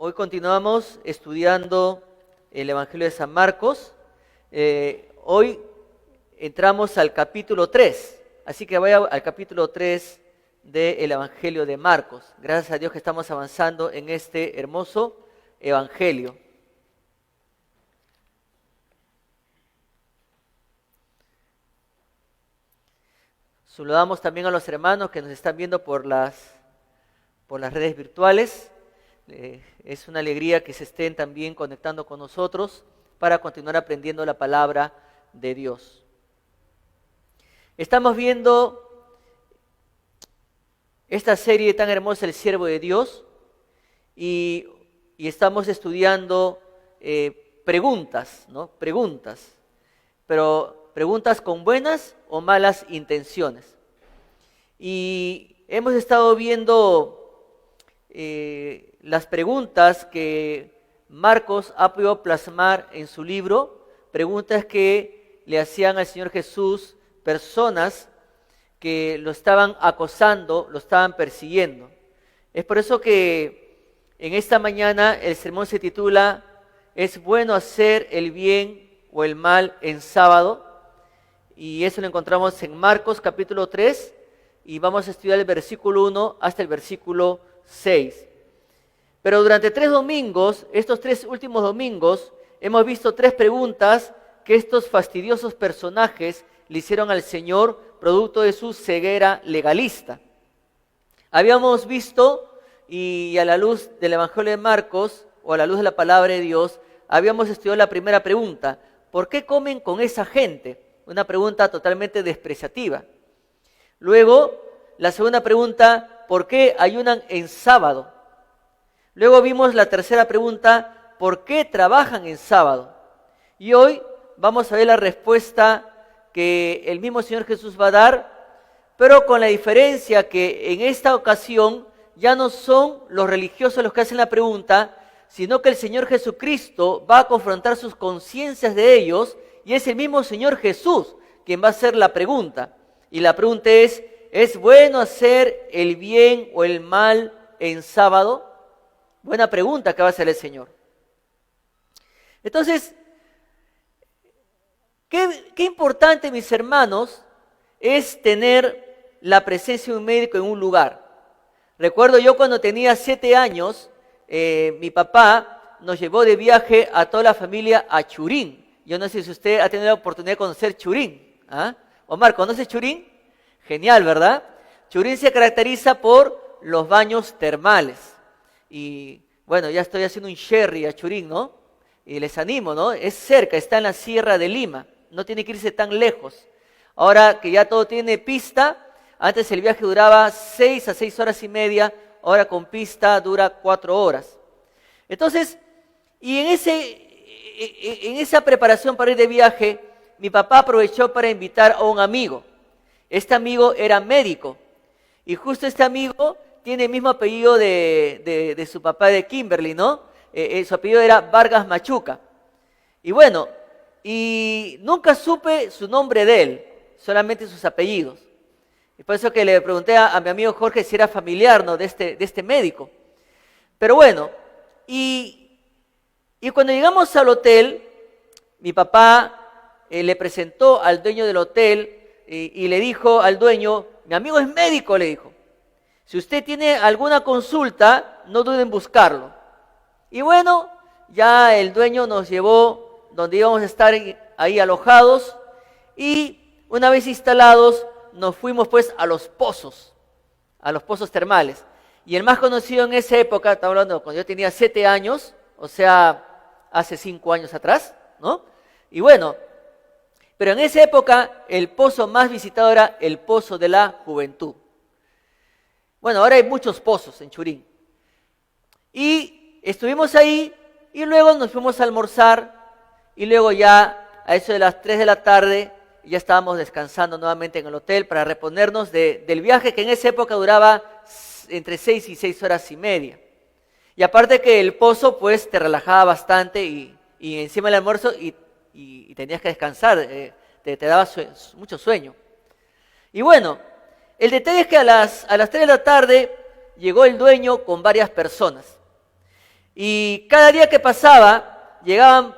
Hoy continuamos estudiando el Evangelio de San Marcos. Hoy entramos al capítulo 3, así que vaya al capítulo 3 del Evangelio de Marcos. Gracias a Dios que estamos avanzando en este hermoso Evangelio. Saludamos también a los hermanos que nos están viendo por las redes virtuales. Es una alegría que se estén también conectando con nosotros para continuar aprendiendo la palabra de Dios. Estamos viendo esta serie tan hermosa, El Siervo de Dios, y estamos estudiando preguntas, ¿no? Pero preguntas con buenas o malas intenciones. Y hemos estado viendo las preguntas que Marcos ha podido plasmar en su libro, preguntas que le hacían al Señor Jesús personas que lo estaban acosando, lo estaban persiguiendo. Es por eso que en esta mañana el sermón se titula ¿Es bueno hacer el bien o el mal en sábado? Y eso lo encontramos en Marcos capítulo 3 y vamos a estudiar el versículo 1 hasta el versículo 6. Pero durante 3 domingos, estos 3 últimos domingos, hemos visto 3 preguntas que estos fastidiosos personajes le hicieron al Señor producto de su ceguera legalista. Habíamos visto, y a la luz del Evangelio de Marcos, o a la luz de la palabra de Dios, habíamos estudiado la primera pregunta: ¿por qué comen con esa gente? Una pregunta totalmente despreciativa. Luego, la segunda pregunta: ¿por qué ayunan en sábado? Luego vimos la tercera pregunta: ¿por qué trabajan en sábado? Y hoy vamos a ver la respuesta que el mismo Señor Jesús va a dar, pero con la diferencia que en esta ocasión ya no son los religiosos los que hacen la pregunta, sino que el Señor Jesucristo va a confrontar sus conciencias de ellos, y es el mismo Señor Jesús quien va a hacer la pregunta. Y la pregunta ¿es bueno hacer el bien o el mal en sábado? Buena pregunta que va a hacer el Señor. Entonces, qué importante, mis hermanos, es tener la presencia de un médico en un lugar. Recuerdo yo cuando tenía 7 años, mi papá nos llevó de viaje a toda la familia a Churín. Yo no sé si usted ha tenido la oportunidad de conocer Churín. ¿Ah? Omar, ¿conoce Churín? Genial, ¿verdad? Churín se caracteriza por los baños termales. Y bueno, ya estoy haciendo un sherry a Churín, ¿no? Y les animo, ¿no? Es cerca, está en la Sierra de Lima. No tiene que irse tan lejos. Ahora que ya todo tiene pista, antes el viaje duraba 6 a 6 horas y media, ahora con pista dura 4 horas. Entonces, y en esa preparación para ir de viaje, mi papá aprovechó para invitar a un amigo. Este amigo era médico, y justo este amigo tiene el mismo apellido de su papá de Kimberly, ¿no? Su apellido era Vargas Machuca. Y bueno, y nunca supe su nombre de él, solamente sus apellidos. Y por eso que le pregunté a mi amigo Jorge si era familiar, ¿no?, de este médico. Pero bueno, y cuando llegamos al hotel, mi papá le presentó al dueño del hotel y le dijo al dueño: mi amigo es médico, le dijo. Si usted tiene alguna consulta, no duden en buscarlo. Y bueno, ya el dueño nos llevó donde íbamos a estar ahí alojados, y una vez instalados nos fuimos pues a los pozos termales. Y el más conocido en esa época, estamos hablando cuando yo tenía 7 años, o sea, hace 5 años atrás, ¿no? Y bueno, pero en esa época el pozo más visitado era el Pozo de la Juventud. Bueno, ahora hay muchos pozos en Churín. Y estuvimos ahí y luego nos fuimos a almorzar, y luego ya a eso de las 3 de la tarde ya estábamos descansando nuevamente en el hotel para reponernos del viaje que en esa época duraba entre 6 y 6 horas y media. Y aparte que el pozo pues te relajaba bastante y encima del almuerzo y tenías que descansar, te daba mucho sueño. Y bueno, el detalle es que a las 3 de la tarde llegó el dueño con varias personas. Y cada día que pasaba, llegaban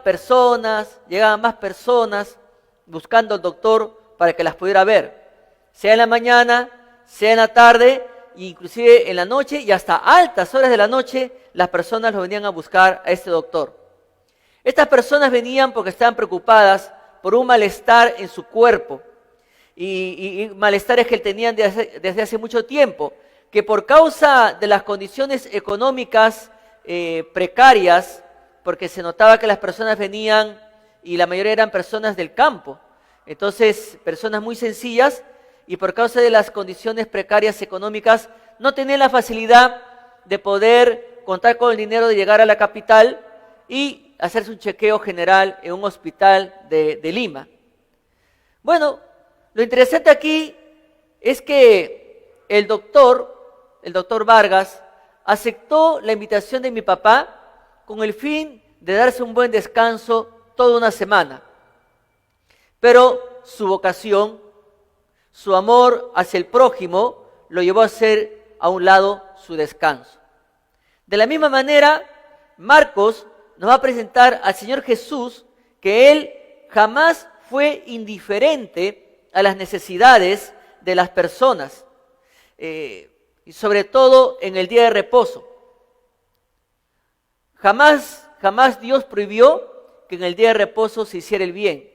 más personas buscando al doctor para que las pudiera ver, sea en la mañana, sea en la tarde, inclusive en la noche y hasta altas horas de la noche, las personas lo venían a buscar a este doctor. Estas personas venían porque estaban preocupadas por un malestar en su cuerpo, y malestares que tenían desde hace mucho tiempo, que por causa de las condiciones económicas precarias, porque se notaba que las personas venían y la mayoría eran personas del campo, entonces personas muy sencillas, y por causa de las condiciones precarias económicas no tenían la facilidad de poder contar con el dinero de llegar a la capital y hacerse un chequeo general en un hospital de Lima. Bueno, lo interesante aquí es que el doctor Vargas, aceptó la invitación de mi papá con el fin de darse un buen descanso toda una semana. Pero su vocación, su amor hacia el prójimo, lo llevó a hacer a un lado su descanso. De la misma manera, Marcos nos va a presentar al Señor Jesús, que Él jamás fue indiferente a las necesidades de las personas, y sobre todo en el día de reposo. Jamás Dios prohibió que en el día de reposo se hiciera el bien.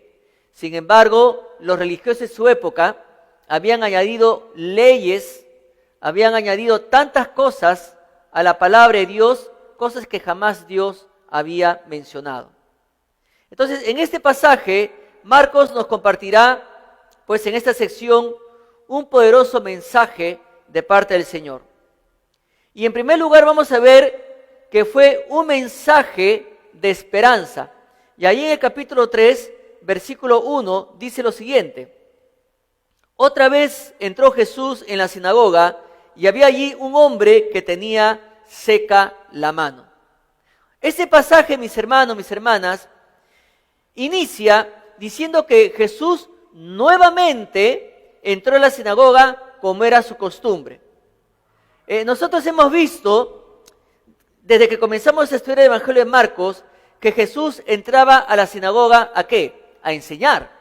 Sin embargo, los religiosos de su época habían añadido leyes, habían añadido tantas cosas a la palabra de Dios, cosas que jamás Dios había mencionado. Entonces, en este pasaje, Marcos nos compartirá, pues en esta sección, un poderoso mensaje de parte del Señor. Y en primer lugar vamos a ver que fue un mensaje de esperanza. Y ahí en el capítulo 3, versículo 1, dice lo siguiente: otra vez entró Jesús en la sinagoga y había allí un hombre que tenía seca la mano. Este pasaje, mis hermanos, mis hermanas, inicia diciendo que Jesús nuevamente entró a la sinagoga como era su costumbre. Nosotros hemos visto, desde que comenzamos a estudiar el Evangelio de Marcos, que Jesús entraba a la sinagoga, ¿a qué? A enseñar.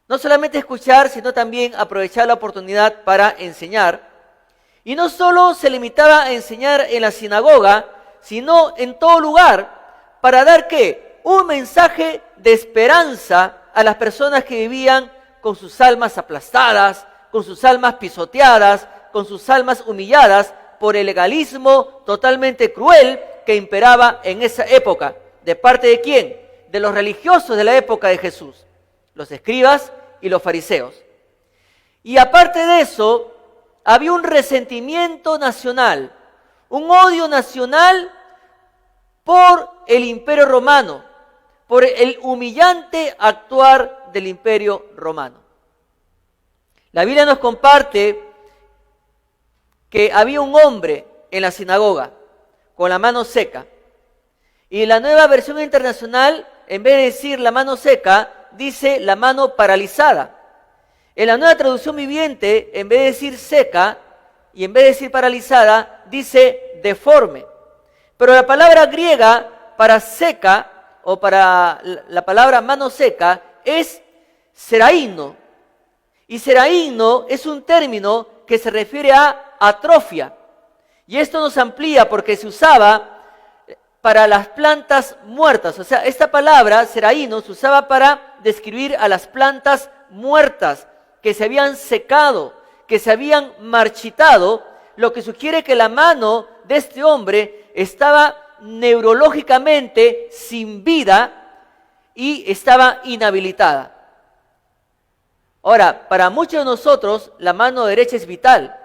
No solamente escuchar, sino también aprovechar la oportunidad para enseñar. Y no solo se limitaba a enseñar en la sinagoga, sino en todo lugar, para dar ¿qué? Un mensaje de esperanza a las personas que vivían con sus almas aplastadas, con sus almas pisoteadas, con sus almas humilladas por el legalismo totalmente cruel que imperaba en esa época. ¿De parte de quién? De los religiosos de la época de Jesús, los escribas y los fariseos. Y aparte de eso, había un resentimiento nacional, un odio nacional por el imperio romano, por el humillante actuar del imperio romano. La Biblia nos comparte que había un hombre en la sinagoga con la mano seca. Y la Nueva Versión Internacional, en vez de decir la mano seca, dice la mano paralizada. En la Nueva Traducción Viviente, en vez de decir seca y en vez de decir paralizada, dice deforme. Pero la palabra griega para seca, o para la palabra mano seca, es seraíno. Y seraíno es un término que se refiere a atrofia. Y esto nos amplía porque se usaba para las plantas muertas. O sea, esta palabra, seraíno, se usaba para describir a las plantas muertas que se habían secado, que se habían marchitado, lo que sugiere que la mano de este hombre estaba neurológicamente sin vida y estaba inhabilitada. Ahora, para muchos de nosotros, la mano derecha es vital.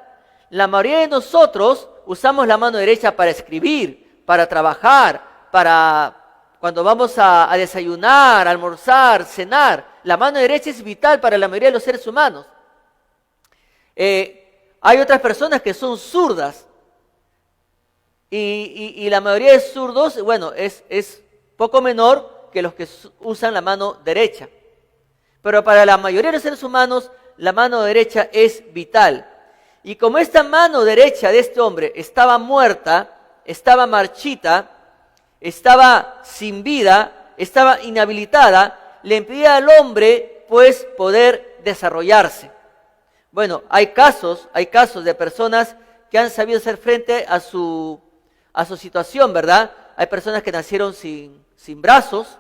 La mayoría de nosotros usamos la mano derecha para escribir, para trabajar, para cuando vamos a desayunar, almorzar, cenar. La mano derecha es vital para la mayoría de los seres humanos. Hay otras personas que son zurdas. Y la mayoría de zurdos, bueno, es poco menor que los que usan la mano derecha. Pero para la mayoría de los seres humanos, la mano derecha es vital. Y como esta mano derecha de este hombre estaba muerta, estaba marchita, estaba sin vida, estaba inhabilitada, le impedía al hombre pues poder desarrollarse. Bueno, hay casos de personas que han sabido hacer frente a su situación, ¿verdad? Hay personas que nacieron sin brazos,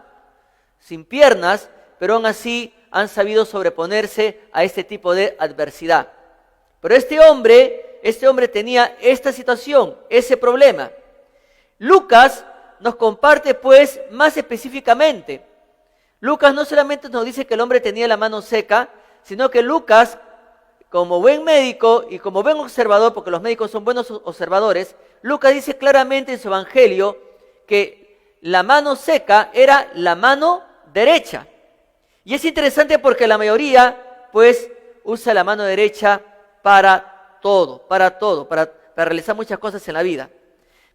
sin piernas, pero aún así han sabido sobreponerse a este tipo de adversidad. Pero este hombre tenía esta situación, ese problema. Lucas nos comparte pues más específicamente. Lucas no solamente nos dice que el hombre tenía la mano seca, sino que Lucas, como buen médico y como buen observador, porque los médicos son buenos observadores, Lucas dice claramente en su evangelio que la mano seca era la mano derecha. Y es interesante porque la mayoría pues usa la mano derecha para todo, para realizar muchas cosas en la vida.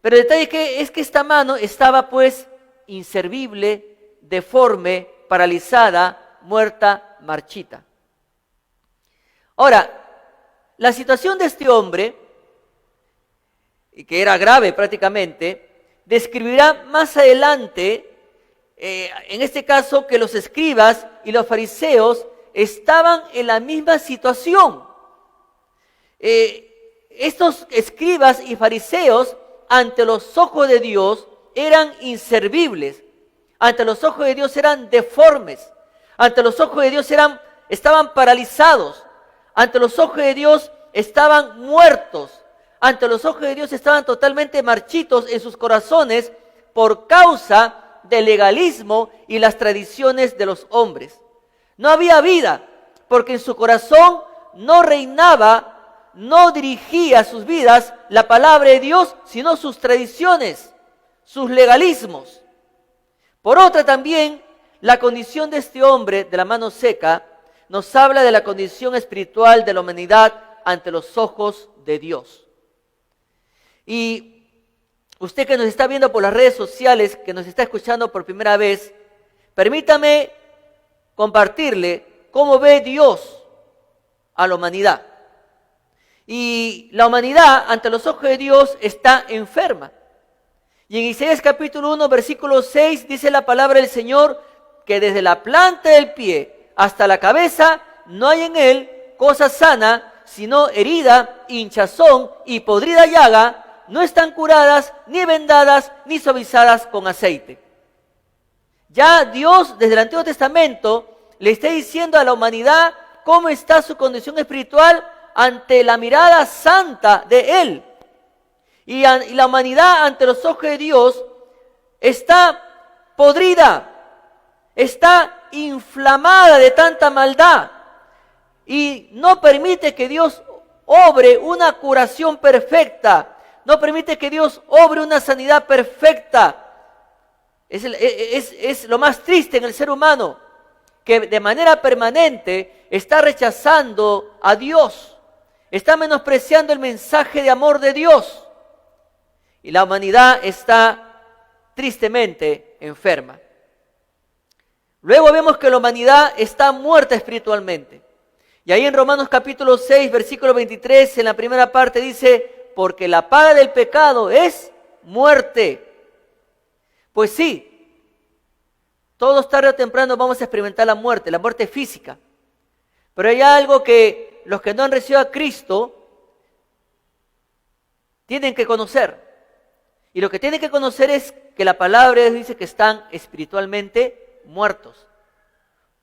Pero el detalle es que esta mano estaba pues inservible, deforme, paralizada, muerta, marchita. Ahora, la situación de este hombre, y que era grave prácticamente, describirá más adelante, en este caso, que los escribas y los fariseos estaban en la misma situación. Estos escribas y fariseos, ante los ojos de Dios, eran inservibles. Ante los ojos de Dios eran deformes. Ante los ojos de Dios estaban paralizados. Ante los ojos de Dios estaban muertos. Ante los ojos de Dios estaban totalmente marchitos en sus corazones por causa del legalismo y las tradiciones de los hombres. No había vida, porque en su corazón no reinaba, no dirigía sus vidas la palabra de Dios, sino sus tradiciones, sus legalismos. Por otra también, la condición de este hombre de la mano seca nos habla de la condición espiritual de la humanidad ante los ojos de Dios. Y usted que nos está viendo por las redes sociales, que nos está escuchando por primera vez, permítame compartirle cómo ve Dios a la humanidad. Y la humanidad ante los ojos de Dios está enferma. Y en Isaías capítulo 1, versículo 6 dice la palabra del Señor que desde la planta del pie hasta la cabeza no hay en él cosa sana, sino herida, hinchazón y podrida llaga. No están curadas, ni vendadas, ni suavizadas con aceite. Ya Dios, desde el Antiguo Testamento, le está diciendo a la humanidad cómo está su condición espiritual ante la mirada santa de Él. Y la humanidad ante los ojos de Dios está podrida, está inflamada de tanta maldad y no permite que Dios obre una curación perfecta. No permite que Dios obre una sanidad perfecta. Es lo más triste en el ser humano, que de manera permanente está rechazando a Dios, está menospreciando el mensaje de amor de Dios. Y la humanidad está tristemente enferma. Luego vemos que la humanidad está muerta espiritualmente. Y ahí en Romanos capítulo 6, versículo 23, en la primera parte dice: porque la paga del pecado es muerte. Pues sí, todos tarde o temprano vamos a experimentar la muerte física. Pero hay algo que los que no han recibido a Cristo tienen que conocer. Y lo que tienen que conocer es que la palabra de Dios dice que están espiritualmente muertos.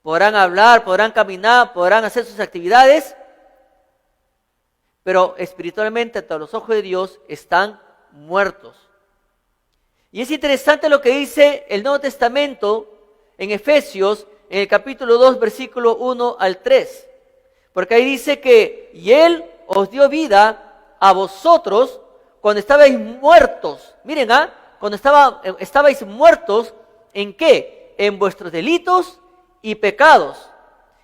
Podrán hablar, podrán caminar, podrán hacer sus actividades, pero espiritualmente ante los ojos de Dios están muertos. Y es interesante lo que dice el Nuevo Testamento en Efesios, en el capítulo 2, versículo 1 al 3. Porque ahí dice que, y Él os dio vida a vosotros cuando estabais muertos. Miren, cuando estabais muertos, ¿en qué? En vuestros delitos y pecados,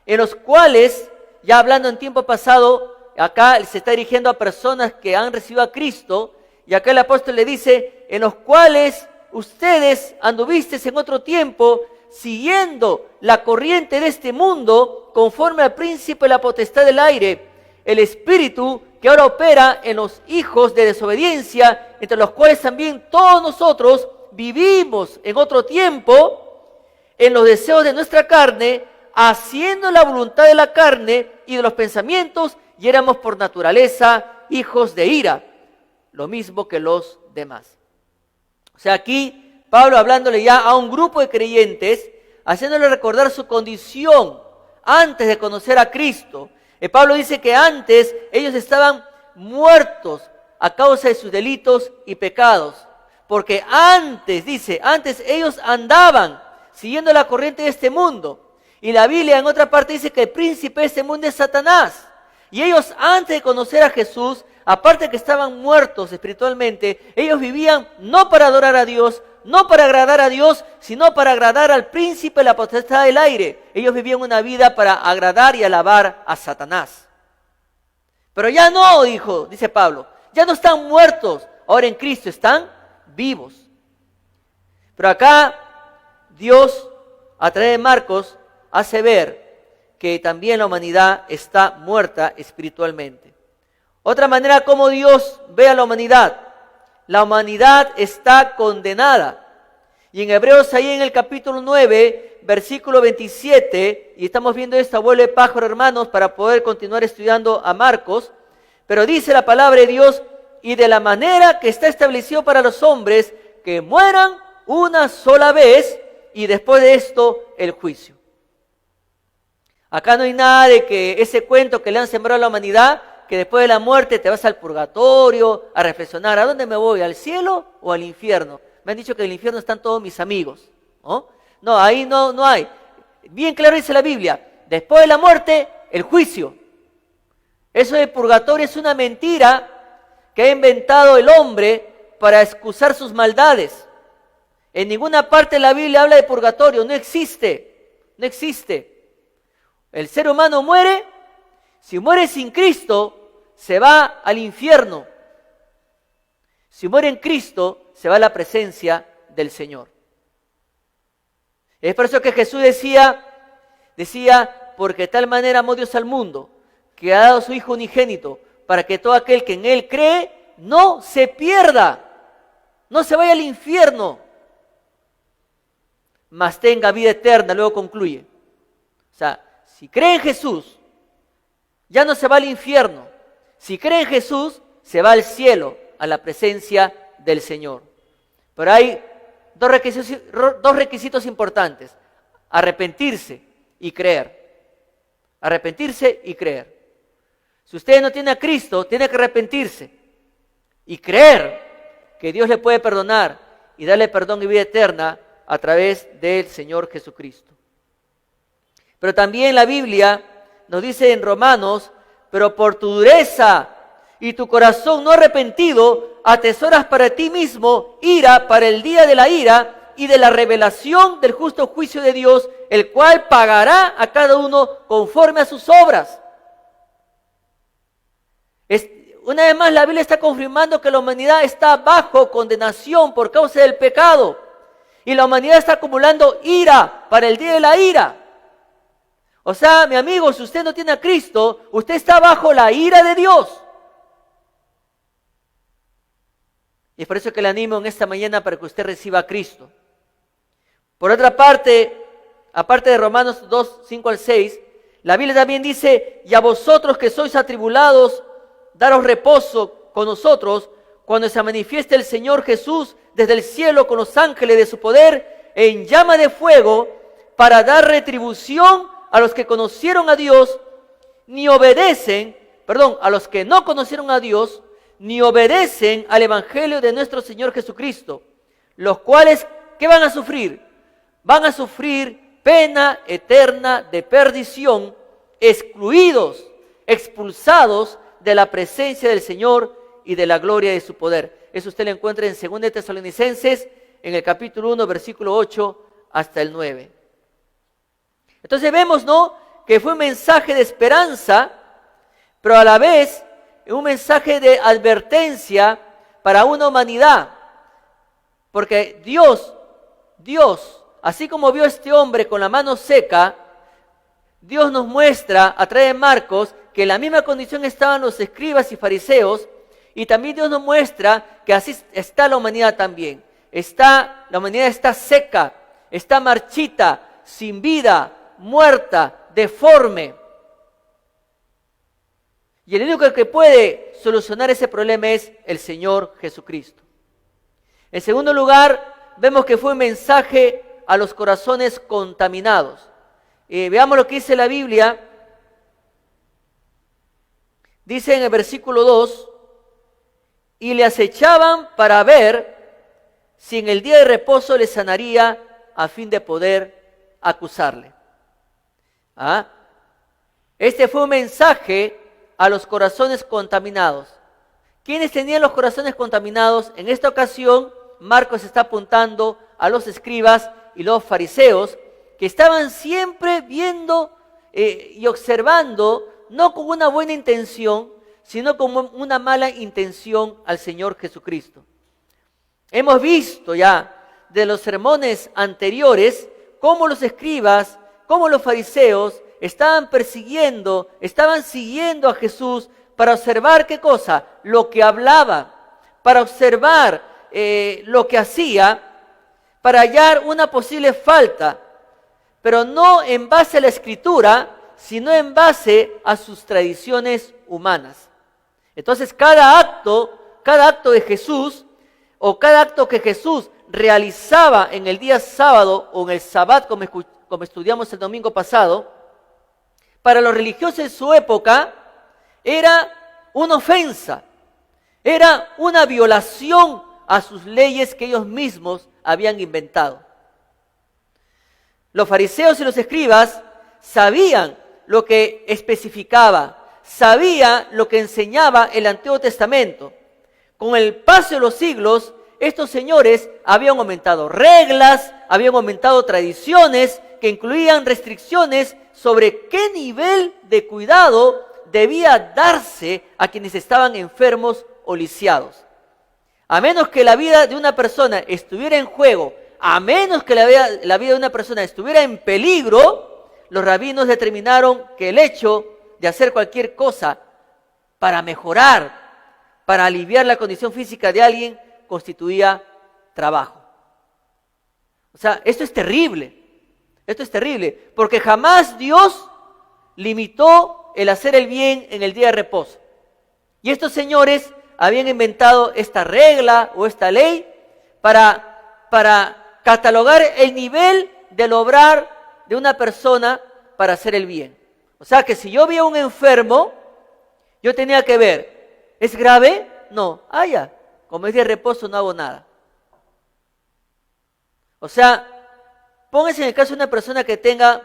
en los cuales, ya hablando en tiempo pasado, acá se está dirigiendo a personas que han recibido a Cristo, y acá el apóstol le dice, en los cuales ustedes anduvisteis en otro tiempo, siguiendo la corriente de este mundo, conforme al príncipe de la potestad del aire, el espíritu que ahora opera en los hijos de desobediencia, entre los cuales también todos nosotros, vivimos en otro tiempo, en los deseos de nuestra carne, haciendo la voluntad de la carne y de los pensamientos, y éramos por naturaleza hijos de ira, lo mismo que los demás. O sea, aquí Pablo hablándole ya a un grupo de creyentes, haciéndole recordar su condición antes de conocer a Cristo. Pablo dice que antes ellos estaban muertos a causa de sus delitos y pecados. Porque antes ellos andaban siguiendo la corriente de este mundo. Y la Biblia en otra parte dice que el príncipe de este mundo es Satanás. Y ellos antes de conocer a Jesús, aparte de que estaban muertos espiritualmente, ellos vivían no para adorar a Dios, no para agradar a Dios, sino para agradar al príncipe de la potestad del aire. Ellos vivían una vida para agradar y alabar a Satanás. Pero ya no, dice Pablo, ya no están muertos, ahora en Cristo están vivos. Pero acá Dios, a través de Marcos, hace ver que también la humanidad está muerta espiritualmente. Otra manera como Dios ve a la humanidad está condenada. Y en Hebreos, ahí en el capítulo 9, versículo 27, y estamos viendo esta abuelo de pájaro, hermanos, para poder continuar estudiando a Marcos, pero dice la palabra de Dios, y de la manera que está establecido para los hombres, que mueran una sola vez, y después de esto, el juicio. Acá no hay nada de que ese cuento que le han sembrado a la humanidad, que después de la muerte te vas al purgatorio a reflexionar, ¿a dónde me voy? ¿Al cielo o al infierno? Me han dicho que en el infierno están todos mis amigos, ¿no? No, ahí no hay. Bien claro dice la Biblia, después de la muerte, el juicio. Eso del purgatorio es una mentira que ha inventado el hombre para excusar sus maldades. En ninguna parte de la Biblia habla de purgatorio, no existe. El ser humano muere, si muere sin Cristo, se va al infierno. Si muere en Cristo, se va a la presencia del Señor. Es por eso que Jesús decía, porque de tal manera amó Dios al mundo, que ha dado a su Hijo unigénito, para que todo aquel que en Él cree, no se pierda, no se vaya al infierno, mas tenga vida eterna. Luego concluye. O sea, si cree en Jesús, ya no se va al infierno. Si cree en Jesús, se va al cielo, a la presencia del Señor. Pero hay dos requisitos importantes: arrepentirse y creer. Arrepentirse y creer. Si usted no tiene a Cristo, tiene que arrepentirse y creer que Dios le puede perdonar y darle perdón y vida eterna a través del Señor Jesucristo. Pero también la Biblia nos dice en Romanos, pero por tu dureza y tu corazón no arrepentido, atesoras para ti mismo ira para el día de la ira y de la revelación del justo juicio de Dios, el cual pagará a cada uno conforme a sus obras. Una vez más la Biblia está confirmando que la humanidad está bajo condenación por causa del pecado. Y la humanidad está acumulando ira para el día de la ira. O sea, mi amigo, si usted no tiene a Cristo, usted está bajo la ira de Dios. Y es por eso que le animo en esta mañana para que usted reciba a Cristo. Por otra parte, aparte de Romanos 2, 5 al 6, la Biblia también dice, y a vosotros que sois atribulados, daros reposo con nosotros, cuando se manifieste el Señor Jesús desde el cielo con los ángeles de su poder, en llama de fuego, para dar retribución a los que conocieron a Dios, a los que no conocieron a Dios, ni obedecen al evangelio de nuestro Señor Jesucristo, los cuales, ¿qué van a sufrir? Van a sufrir pena eterna de perdición, excluidos, expulsados de la presencia del Señor y de la gloria de su poder. Eso usted lo encuentra en 2 Tesalonicenses, en el capítulo 1, versículo 8 hasta el 9. Entonces vemos, ¿no?, que fue un mensaje de esperanza, pero a la vez un mensaje de advertencia para una humanidad. Porque Dios, así como vio a este hombre con la mano seca, Dios nos muestra a través de Marcos que en la misma condición estaban los escribas y fariseos, y también Dios nos muestra que así está la humanidad también. la humanidad está seca, está marchita, sin vida, muerta, deforme. Y el único que puede solucionar ese problema es el Señor Jesucristo. En segundo lugar, vemos que fue un mensaje a los corazones contaminados. Veamos lo que dice la Biblia. Dice en el versículo 2, y le acechaban para ver si en el día de reposo le sanaría a fin de poder acusarle. Este fue un mensaje a los corazones contaminados. ¿Quiénes tenían los corazones contaminados? En esta ocasión, Marcos está apuntando a los escribas y los fariseos, que estaban siempre viendo y observando, no con una buena intención, sino con una mala intención al Señor Jesucristo. Hemos visto ya de los sermones anteriores cómo los escribas, cómo los fariseos estaban persiguiendo, estaban siguiendo a Jesús para observar ¿qué cosa? Lo que hablaba, para observar lo que hacía, para hallar una posible falta, pero no en base a la Escritura, sino en base a sus tradiciones humanas. Entonces cada acto de Jesús, o cada acto que Jesús realizaba en el día sábado o en el Sabbat, como estudiamos el domingo pasado, para los religiosos de su época, era una ofensa, era una violación a sus leyes que ellos mismos habían inventado. Los fariseos y los escribas sabían lo que especificaba, sabían lo que enseñaba el Antiguo Testamento. Con el paso de los siglos, estos señores habían aumentado reglas, habían aumentado tradiciones que incluían restricciones sobre qué nivel de cuidado debía darse a quienes estaban enfermos o lisiados. A menos que la vida de una persona estuviera en juego, a menos que la vida de una persona estuviera en peligro, los rabinos determinaron que el hecho de hacer cualquier cosa para mejorar, para aliviar la condición física de alguien, constituía trabajo. O sea, esto es terrible, porque jamás Dios limitó el hacer el bien en el día de reposo. Y estos señores habían inventado esta regla o esta ley para catalogar el nivel del obrar de una persona para hacer el bien. O sea que si yo vi a un enfermo, yo tenía que ver, ¿es grave? No, ya, como es día de reposo no hago nada. O sea, póngase en el caso de una persona que tenga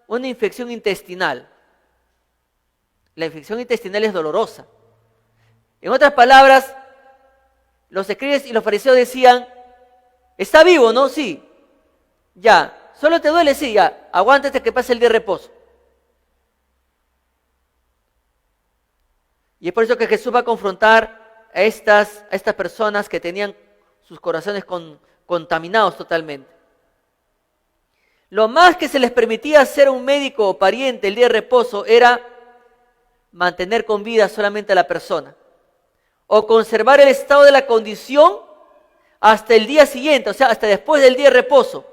una infección intestinal. La infección intestinal es dolorosa. En otras palabras, los escribas y los fariseos decían, ¿está vivo, no? Sí. Ya. ¿Solo te duele? Sí, ya. Aguántate que pase el día de reposo. Y es por eso que Jesús va a confrontar a estas personas que tenían sus corazones contaminados totalmente. Lo más que se les permitía hacer a un médico o pariente el día de reposo era mantener con vida solamente a la persona, o conservar el estado de la condición hasta el día siguiente, o sea, hasta después del día de reposo.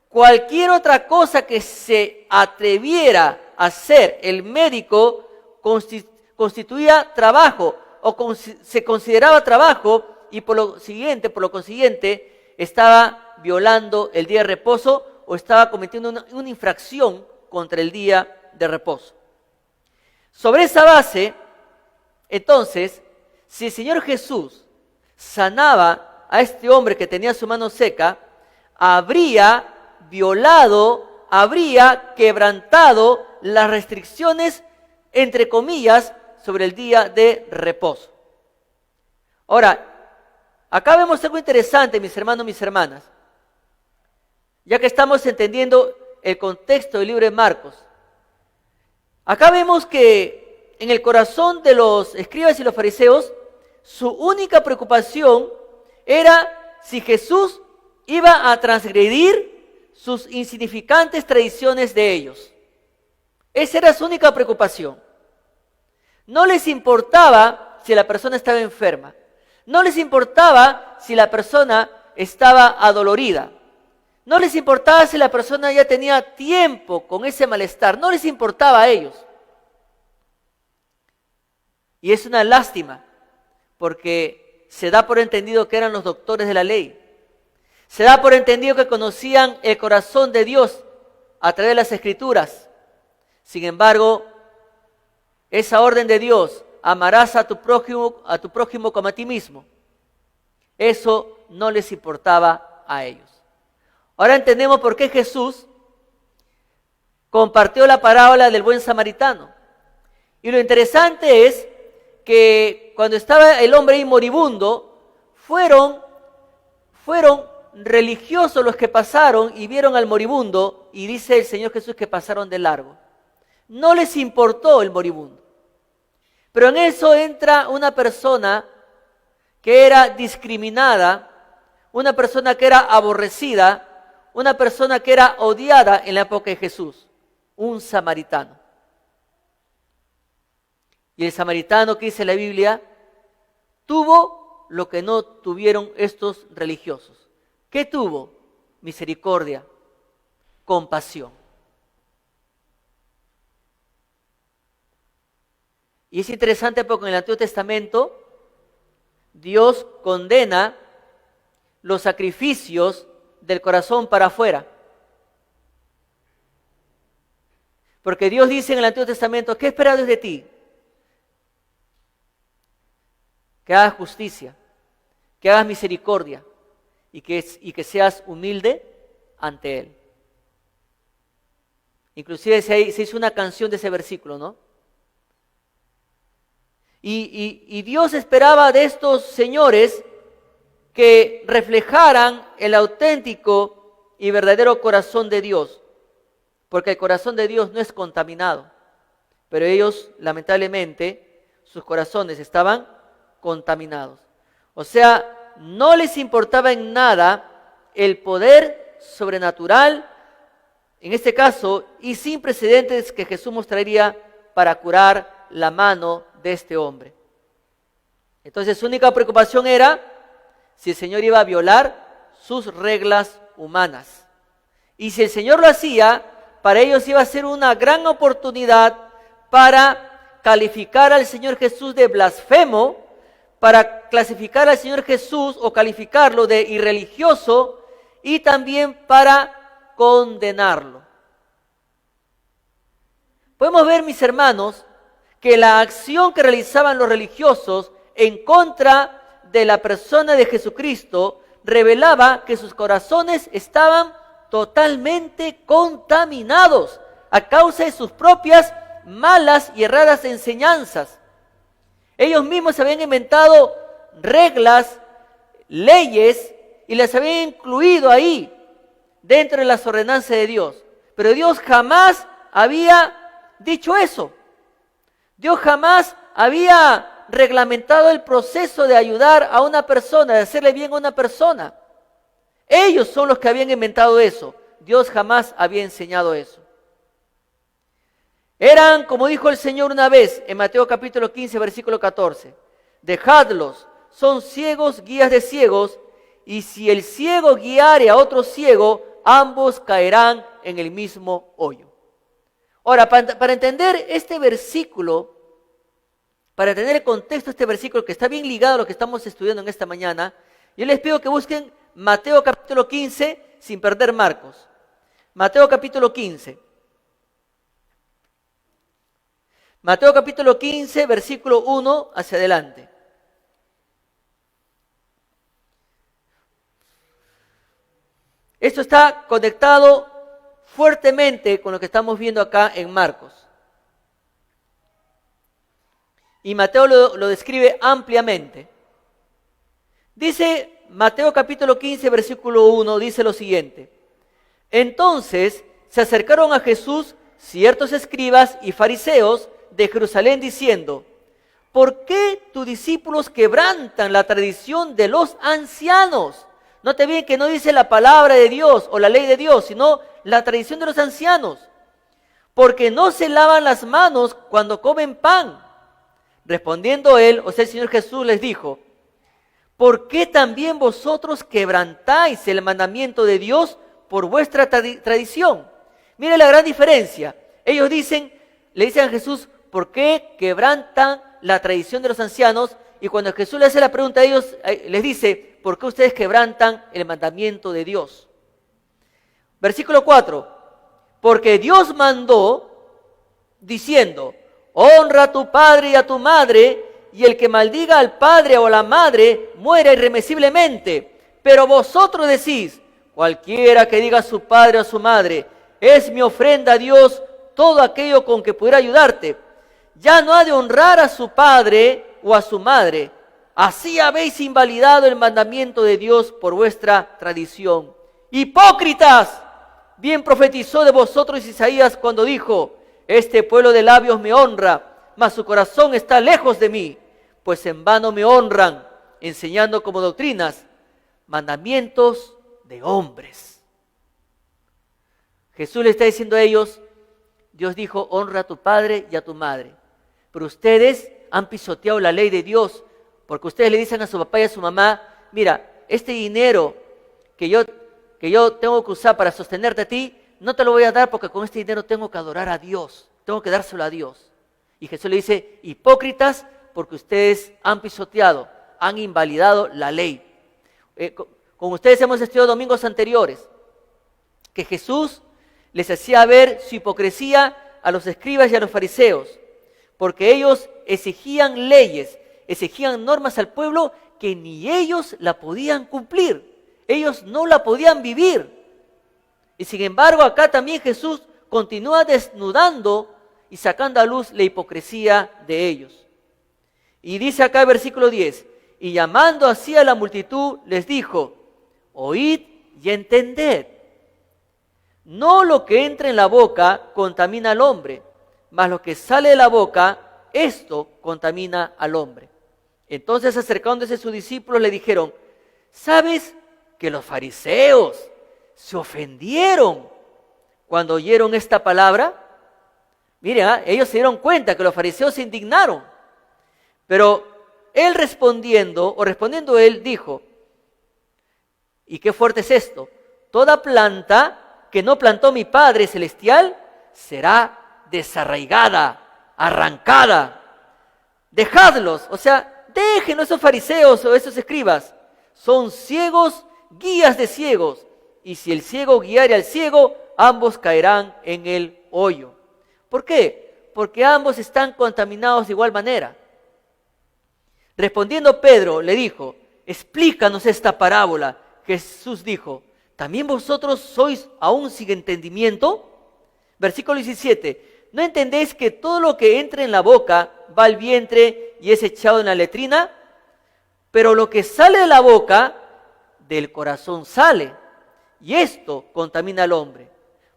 Cualquier otra cosa que se atreviera a hacer el médico constituía trabajo, o se consideraba trabajo, y por lo consiguiente, estaba violando el día de reposo o estaba cometiendo una infracción contra el día de reposo. Sobre esa base, entonces, si el Señor Jesús sanaba a este hombre que tenía su mano seca, habría violado, habría quebrantado las restricciones, entre comillas, sobre el día de reposo. Ahora, acá vemos algo interesante, mis hermanos, mis hermanas, ya que estamos entendiendo el contexto del libro de Marcos. Acá vemos que en el corazón de los escribas y los fariseos, su única preocupación era si Jesús iba a transgredir sus insignificantes tradiciones de ellos. Esa era su única preocupación. No les importaba si la persona estaba enferma. No les importaba si la persona estaba adolorida. No les importaba si la persona ya tenía tiempo con ese malestar, no les importaba a ellos. Y es una lástima, porque se da por entendido que eran los doctores de la ley. Se da por entendido que conocían el corazón de Dios a través de las Escrituras. Sin embargo, esa orden de Dios, amarás a tu prójimo como a ti mismo, eso no les importaba a ellos. Ahora entendemos por qué Jesús compartió la parábola del buen samaritano. Y lo interesante es que cuando estaba el hombre ahí moribundo, fueron religiosos los que pasaron y vieron al moribundo, y dice el Señor Jesús que pasaron de largo. No les importó el moribundo. Pero en eso entra una persona que era discriminada, una persona que era aborrecida, una persona que era odiada en la época de Jesús, un samaritano. Y el samaritano, que dice la Biblia, tuvo lo que no tuvieron estos religiosos. ¿Qué tuvo? Misericordia, compasión. Y es interesante porque en el Antiguo Testamento Dios condena los sacrificios del corazón para afuera. Porque Dios dice en el Antiguo Testamento, ¿qué espera Dios de ti? Que hagas justicia, que hagas misericordia y que seas humilde ante Él. Inclusive se hizo una canción de ese versículo, ¿no? Y Dios esperaba de estos señores que reflejaran el auténtico y verdadero corazón de Dios, porque el corazón de Dios no es contaminado, pero ellos, lamentablemente, sus corazones estaban contaminados. O sea, no les importaba en nada el poder sobrenatural, en este caso, y sin precedentes que Jesús mostraría para curar la mano de este hombre. Entonces su única preocupación era si el Señor iba a violar sus reglas humanas. Y si el Señor lo hacía, para ellos iba a ser una gran oportunidad para calificar al Señor Jesús de blasfemo, para clasificar al Señor Jesús o calificarlo de irreligioso y también para condenarlo. Podemos ver, mis hermanos, que la acción que realizaban los religiosos en contra de la persona de Jesucristo revelaba que sus corazones estaban totalmente contaminados a causa de sus propias malas y erradas enseñanzas. Ellos mismos habían inventado reglas, leyes y las habían incluido ahí dentro de las ordenanzas de Dios. Pero Dios jamás había dicho eso. Dios jamás había reglamentado el proceso de ayudar a una persona, de hacerle bien a una persona. Ellos son los que habían inventado eso. Dios jamás había enseñado eso. Eran, como dijo el Señor una vez en Mateo capítulo 15, versículo 14, dejadlos, son ciegos, guías de ciegos, y si el ciego guiare a otro ciego, ambos caerán en el mismo hoyo. Ahora, para entender este versículo, para entender el contexto de este versículo que está bien ligado a lo que estamos estudiando en esta mañana, yo les pido que busquen Mateo capítulo 15 sin perder Marcos. Mateo capítulo 15. Mateo capítulo 15, versículo 1 hacia adelante. Esto está conectado fuertemente con lo que estamos viendo acá en Marcos. Y Mateo lo describe ampliamente. Dice Mateo capítulo 15, versículo 1, dice lo siguiente. Entonces se acercaron a Jesús ciertos escribas y fariseos de Jerusalén diciendo, ¿por qué tus discípulos quebrantan la tradición de los ancianos? Note bien que no dice la palabra de Dios o la ley de Dios, sino la tradición de los ancianos. Porque no se lavan las manos cuando comen pan. Respondiendo él, o sea, el Señor Jesús les dijo, ¿por qué también vosotros quebrantáis el mandamiento de Dios por vuestra tradición? Mire la gran diferencia. Ellos le dicen a Jesús, ¿por qué quebrantan la tradición de los ancianos? Y cuando Jesús le hace la pregunta a ellos, les dice, ¿por qué ustedes quebrantan el mandamiento de Dios? Versículo 4, porque Dios mandó diciendo, honra a tu padre y a tu madre, y el que maldiga al padre o a la madre muera irremisiblemente. Pero vosotros decís, cualquiera que diga a su padre o a su madre, es mi ofrenda a Dios todo aquello con que pudiera ayudarte, ya no ha de honrar a su padre o a su madre. Así habéis invalidado el mandamiento de Dios por vuestra tradición. Hipócritas, bien profetizó de vosotros Isaías cuando dijo, este pueblo de labios me honra, mas su corazón está lejos de mí, pues en vano me honran, enseñando como doctrinas mandamientos de hombres. Jesús le está diciendo a ellos, Dios dijo, honra a tu padre y a tu madre. Pero ustedes han pisoteado la ley de Dios, porque ustedes le dicen a su papá y a su mamá, mira, este dinero que yo tengo que usar para sostenerte a ti, no te lo voy a dar porque con este dinero tengo que adorar a Dios, tengo que dárselo a Dios. Y Jesús le dice, hipócritas, porque ustedes han pisoteado, han invalidado la ley. Con ustedes hemos estudiado domingos anteriores, que Jesús les hacía ver su hipocresía a los escribas y a los fariseos, porque ellos exigían leyes, exigían normas al pueblo que ni ellos la podían cumplir, ellos no la podían vivir. Y sin embargo acá también Jesús continúa desnudando y sacando a luz la hipocresía de ellos. Y dice acá el versículo 10, y llamando así a la multitud les dijo, oíd y entended. No lo que entra en la boca contamina al hombre, mas lo que sale de la boca, esto contamina al hombre. Entonces acercándose a sus discípulos le dijeron, ¿sabes que los fariseos se ofendieron cuando oyeron esta palabra? Mira, ellos se dieron cuenta que los fariseos se indignaron. Pero él respondiendo él dijo, ¿y qué fuerte es esto? Toda planta que no plantó mi Padre Celestial será desarraigada, arrancada. Dejadlos, o sea, dejen a esos fariseos o esos escribas. Son ciegos, guías de ciegos. Y si el ciego guiare al ciego, ambos caerán en el hoyo. ¿Por qué? Porque ambos están contaminados de igual manera. Respondiendo Pedro le dijo, explícanos esta parábola. Jesús dijo, ¿también vosotros sois aún sin entendimiento? Versículo 17, ¿no entendéis que todo lo que entra en la boca va al vientre y es echado en la letrina? Pero lo que sale de la boca, del corazón sale, y esto contamina al hombre.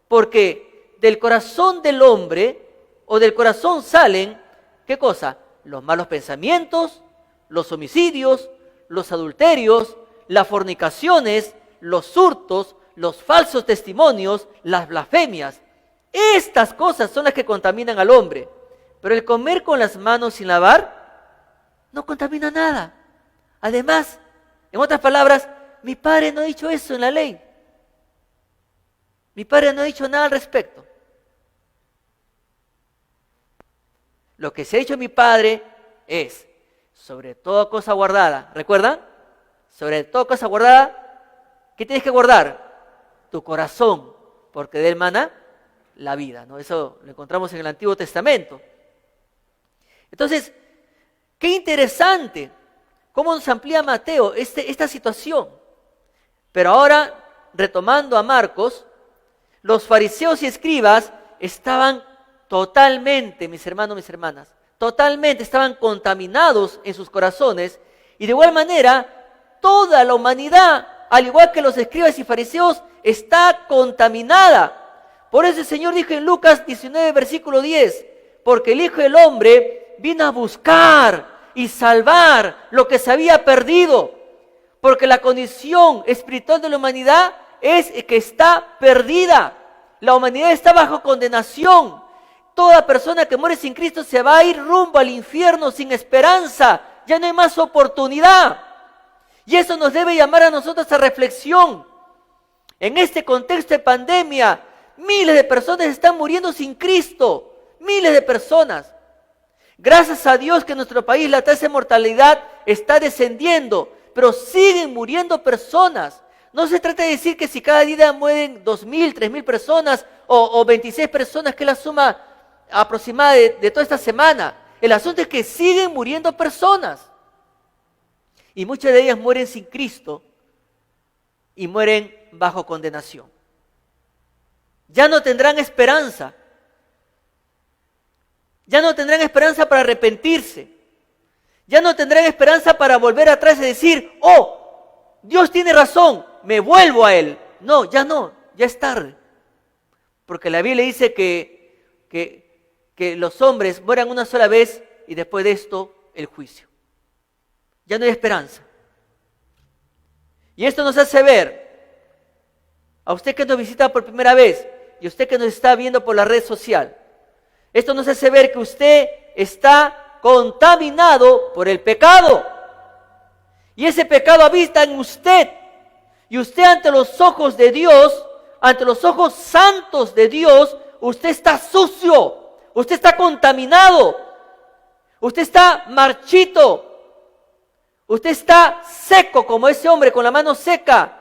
Porque del corazón del hombre, o del corazón salen, ¿qué cosa? Los malos pensamientos, los homicidios, los adulterios, las fornicaciones, los hurtos, los falsos testimonios, las blasfemias. Estas cosas son las que contaminan al hombre. Pero el comer con las manos sin lavar no contamina nada. Además, en otras palabras, mi padre no ha dicho eso en la ley. Mi padre no ha dicho nada al respecto. Lo que se ha dicho mi padre es, sobre toda cosa guardada, ¿recuerdan? Sobre toda cosa guardada, ¿qué tienes que guardar? Tu corazón, porque de él mana la vida, ¿no? Eso lo encontramos en el Antiguo Testamento. Entonces, qué interesante cómo nos amplía Mateo esta situación. Pero ahora, retomando a Marcos, los fariseos y escribas estaban totalmente, mis hermanos, mis hermanas, totalmente estaban contaminados en sus corazones, y de igual manera toda la humanidad, al igual que los escribas y fariseos, está contaminada. Por eso el Señor dijo en Lucas 19, versículo 10, porque el Hijo del Hombre vino a buscar y salvar lo que se había perdido, porque la condición espiritual de la humanidad es que está perdida. La humanidad está bajo condenación. Toda persona que muere sin Cristo se va a ir rumbo al infierno sin esperanza. Ya no hay más oportunidad. Y eso nos debe llamar a nosotros a reflexión. En este contexto de pandemia, miles de personas están muriendo sin Cristo. Miles de personas. Gracias a Dios que en nuestro país la tasa de mortalidad está descendiendo, pero siguen muriendo personas. No se trata de decir que si cada día mueren 2.000, 3.000 personas o 26 personas, que es la suma aproximada de toda esta semana. El asunto es que siguen muriendo personas. Y muchas de ellas mueren sin Cristo y mueren bajo condenación. Ya no tendrán esperanza. Ya no tendrán esperanza para arrepentirse. Ya no tendrán esperanza para volver atrás y decir, oh, Dios tiene razón, me vuelvo a Él. No, ya es tarde. Porque la Biblia dice que los hombres mueran una sola vez y después de esto el juicio. Ya no hay esperanza. Y esto nos hace ver, a usted que nos visita por primera vez y a usted que nos está viendo por la red social, esto nos hace ver que usted está contaminado por el pecado. Y ese pecado habita en usted. Y usted ante los ojos de Dios, ante los ojos santos de Dios, usted está sucio. Usted está contaminado. Usted está marchito. Usted está seco como ese hombre con la mano seca.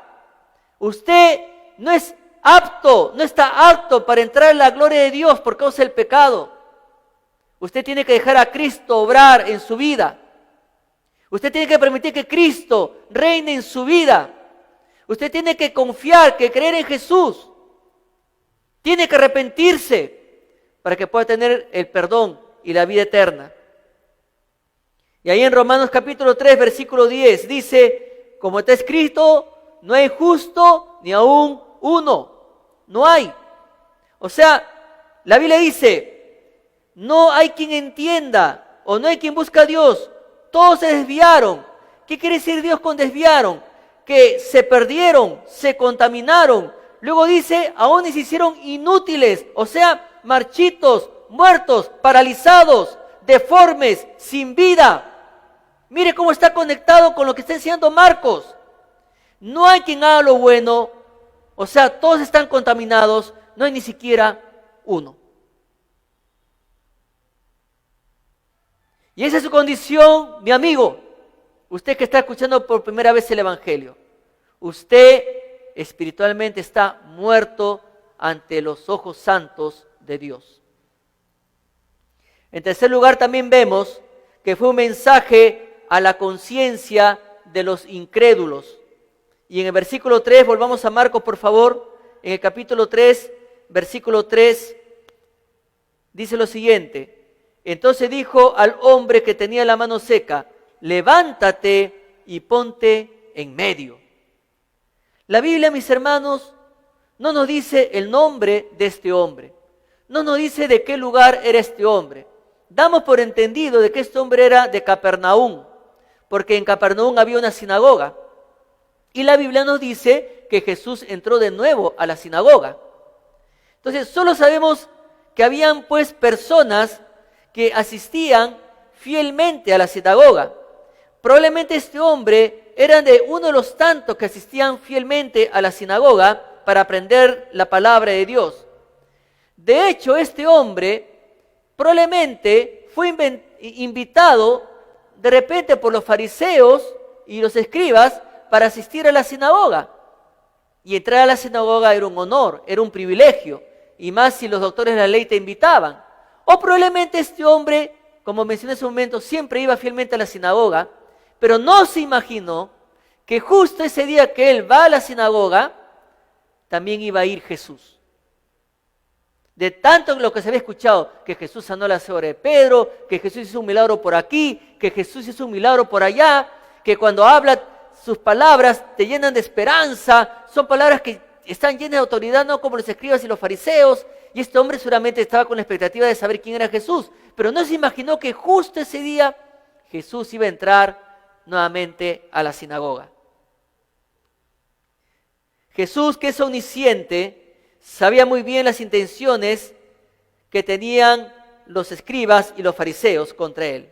Usted no es apto, no está apto para entrar en la gloria de Dios por causa del pecado. Usted tiene que dejar a Cristo obrar en su vida. Usted tiene que permitir que Cristo reine en su vida. Usted tiene que confiar, que creer en Jesús. Tiene que arrepentirse para que pueda tener el perdón y la vida eterna. Y ahí en Romanos capítulo 3, versículo 10, dice, como está escrito, no hay justo ni aún uno. No hay. O sea, la Biblia dice, no hay quien entienda o no hay quien busque a Dios. Todos se desviaron. ¿Qué quiere decir Dios con desviaron? Que se perdieron, se contaminaron. Luego dice, aún se hicieron inútiles, o sea, marchitos, muertos, paralizados, deformes, sin vida. Mire cómo está conectado con lo que está enseñando Marcos. No hay quien haga lo bueno, o sea, todos están contaminados, no hay ni siquiera uno. Y esa es su condición, mi amigo, usted que está escuchando por primera vez el Evangelio. Usted espiritualmente está muerto ante los ojos santos de Dios. En tercer lugar, también vemos que fue un mensaje a la conciencia de los incrédulos. Y en el versículo 3, volvamos a Marcos, por favor, en el capítulo 3, versículo 3, dice lo siguiente. Entonces dijo al hombre que tenía la mano seca, levántate y ponte en medio. La Biblia, mis hermanos, no nos dice el nombre de este hombre. No nos dice de qué lugar era este hombre. Damos por entendido de que este hombre era de Capernaum, porque en Capernaum había una sinagoga. Y la Biblia nos dice que Jesús entró de nuevo a la sinagoga. Entonces, solo sabemos que habían pues personas que asistían fielmente a la sinagoga. Probablemente este hombre era de uno de los tantos que asistían fielmente a la sinagoga para aprender la palabra de Dios. De hecho, este hombre probablemente fue invitado de repente por los fariseos y los escribas para asistir a la sinagoga. Y entrar a la sinagoga era un honor, era un privilegio, y más si los doctores de la ley te invitaban. O probablemente este hombre, como mencioné hace un momento, siempre iba fielmente a la sinagoga, pero no se imaginó que justo ese día que él va a la sinagoga, también iba a ir Jesús. De tanto en lo que se había escuchado, que Jesús sanó la suegra de Pedro, que Jesús hizo un milagro por aquí, que Jesús hizo un milagro por allá, que cuando habla sus palabras te llenan de esperanza, son palabras que están llenas de autoridad, no como los escribas y los fariseos, y este hombre seguramente estaba con la expectativa de saber quién era Jesús, pero no se imaginó que justo ese día Jesús iba a entrar nuevamente a la sinagoga. Jesús, que es omnisciente, sabía muy bien las intenciones que tenían los escribas y los fariseos contra él,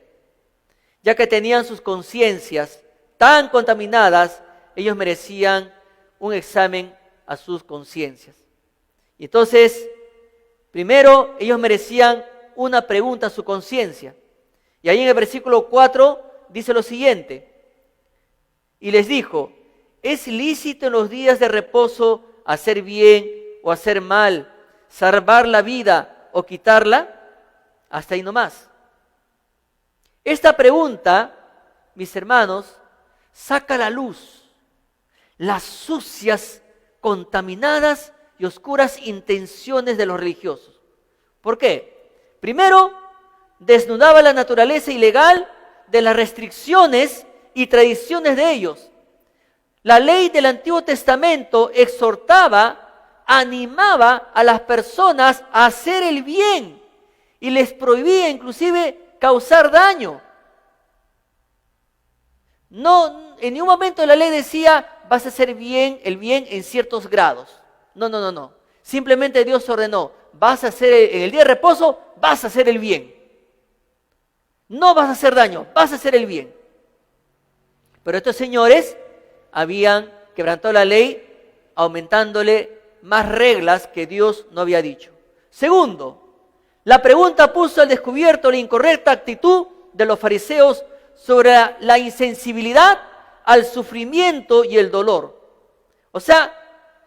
ya que tenían sus conciencias tan contaminadas, ellos merecían un examen a sus conciencias. Y entonces, primero, ellos merecían una pregunta a su conciencia. Y ahí en el versículo 4 dice lo siguiente: y les dijo, ¿es lícito en los días de reposo hacer bien o hacer mal, salvar la vida o quitarla? Hasta ahí nomás. Esta pregunta, mis hermanos, saca a la luz las sucias, contaminadas y oscuras intenciones de los religiosos. ¿Por qué? Primero, desnudaba la naturaleza ilegal de las restricciones y tradiciones de ellos. La ley del Antiguo Testamento exhortaba, animaba a las personas a hacer el bien y les prohibía inclusive causar daño. No, en ningún momento la ley decía vas a hacer bien, el bien en ciertos grados. No. Simplemente Dios ordenó, vas a hacer en el día de reposo, vas a hacer el bien. No vas a hacer daño, vas a hacer el bien. Pero estos señores habían quebrantado la ley, aumentándole más reglas que Dios no había dicho. Segundo, la pregunta puso al descubierto la incorrecta actitud de los fariseos sobre la insensibilidad al sufrimiento y el dolor. O sea,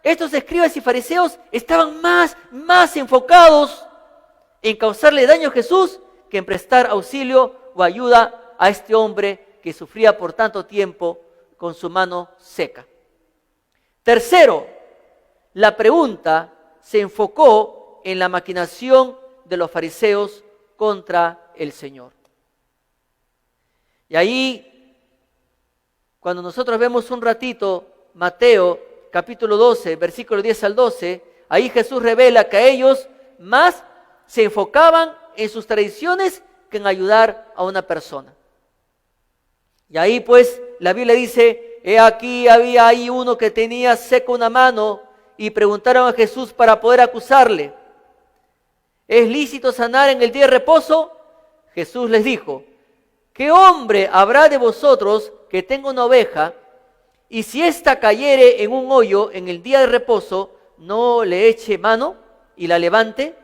estos escribas y fariseos estaban más enfocados en causarle daño a Jesús que en prestar auxilio o ayuda a este hombre que sufría por tanto tiempo con su mano seca. Tercero, la pregunta se enfocó en la maquinación de los fariseos contra el Señor. Y ahí, cuando nosotros vemos un ratito Mateo capítulo 12, versículo 10 al 12, ahí Jesús revela que ellos más se enfocaban en sus tradiciones que en ayudar a una persona. Y ahí pues la Biblia dice, he aquí había ahí uno que tenía seca una mano y preguntaron a Jesús para poder acusarle, ¿es lícito sanar en el día de reposo? Jesús les dijo, ¿qué hombre habrá de vosotros que tenga una oveja y si ésta cayere en un hoyo en el día de reposo, no le eche mano y la levante?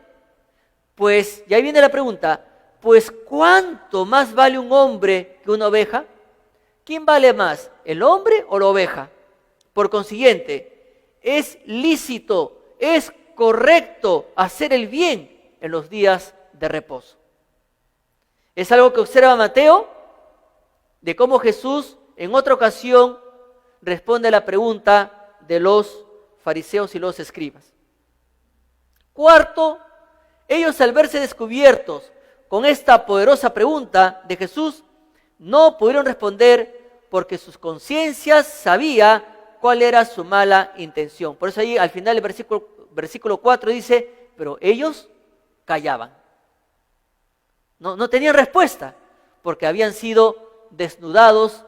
Pues, y ahí viene la pregunta, pues ¿cuánto más vale un hombre que una oveja? ¿Quién vale más, el hombre o la oveja? Por consiguiente, es lícito, es correcto hacer el bien en los días de reposo. Es algo que observa Mateo, de cómo Jesús en otra ocasión responde a la pregunta de los fariseos y los escribas. Cuarto, ellos al verse descubiertos con esta poderosa pregunta de Jesús, no pudieron responder porque sus conciencias sabían cuál era su mala intención. Por eso ahí al final del versículo 4 dice, pero ellos callaban. No tenían respuesta porque habían sido desnudados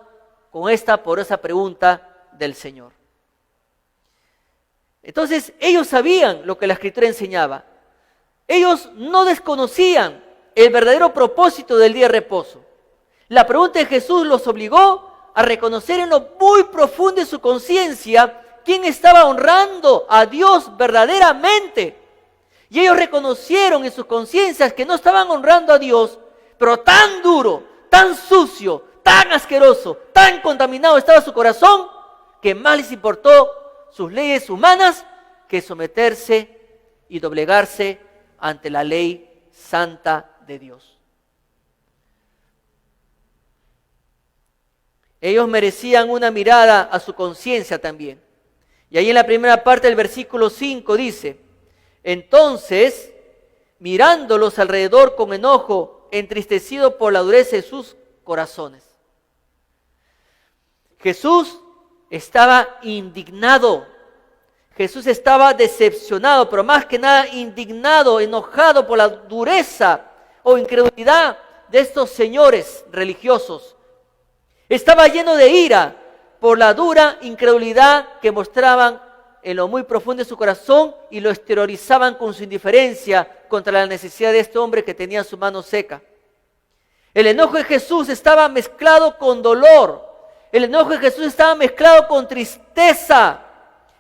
con esta poderosa pregunta del Señor. Entonces ellos sabían lo que la Escritura enseñaba. Ellos no desconocían el verdadero propósito del día de reposo. La pregunta de Jesús los obligó a reconocer en lo muy profundo de su conciencia quién estaba honrando a Dios verdaderamente. Y ellos reconocieron en sus conciencias que no estaban honrando a Dios, pero tan duro, tan sucio, tan asqueroso, tan contaminado estaba su corazón, que más les importó sus leyes humanas que someterse y doblegarse ante la ley santa de Dios. Ellos merecían una mirada a su conciencia también. Y ahí en la primera parte del versículo 5 dice, entonces, mirándolos alrededor con enojo, entristecido por la dureza de sus corazones. Jesús estaba indignado. Jesús estaba decepcionado, pero más que nada indignado, enojado por la dureza o incredulidad de estos señores religiosos. Estaba lleno de ira por la dura incredulidad que mostraban en lo muy profundo de su corazón y lo exteriorizaban con su indiferencia contra la necesidad de este hombre que tenía su mano seca. El enojo de Jesús estaba mezclado con dolor. El enojo de Jesús estaba mezclado con tristeza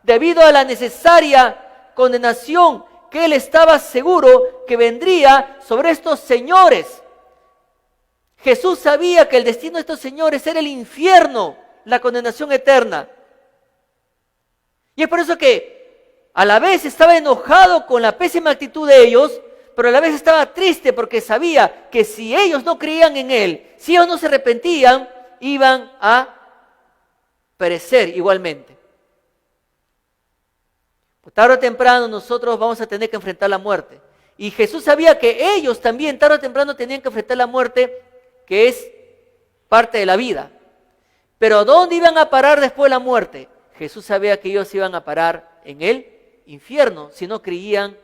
debido a la necesaria condenación que él estaba seguro que vendría sobre estos señores. Jesús sabía que el destino de estos señores era el infierno, la condenación eterna. Y es por eso que a la vez estaba enojado con la pésima actitud de ellos, pero a la vez estaba triste porque sabía que si ellos no creían en él, si ellos no se arrepentían, iban a perecer igualmente. Pues tarde o temprano nosotros vamos a tener que enfrentar la muerte. Y Jesús sabía que ellos también tarde o temprano tenían que enfrentar la muerte, que es parte de la vida. Pero ¿dónde iban a parar después de la muerte? Jesús sabía que ellos iban a parar en el infierno si no creían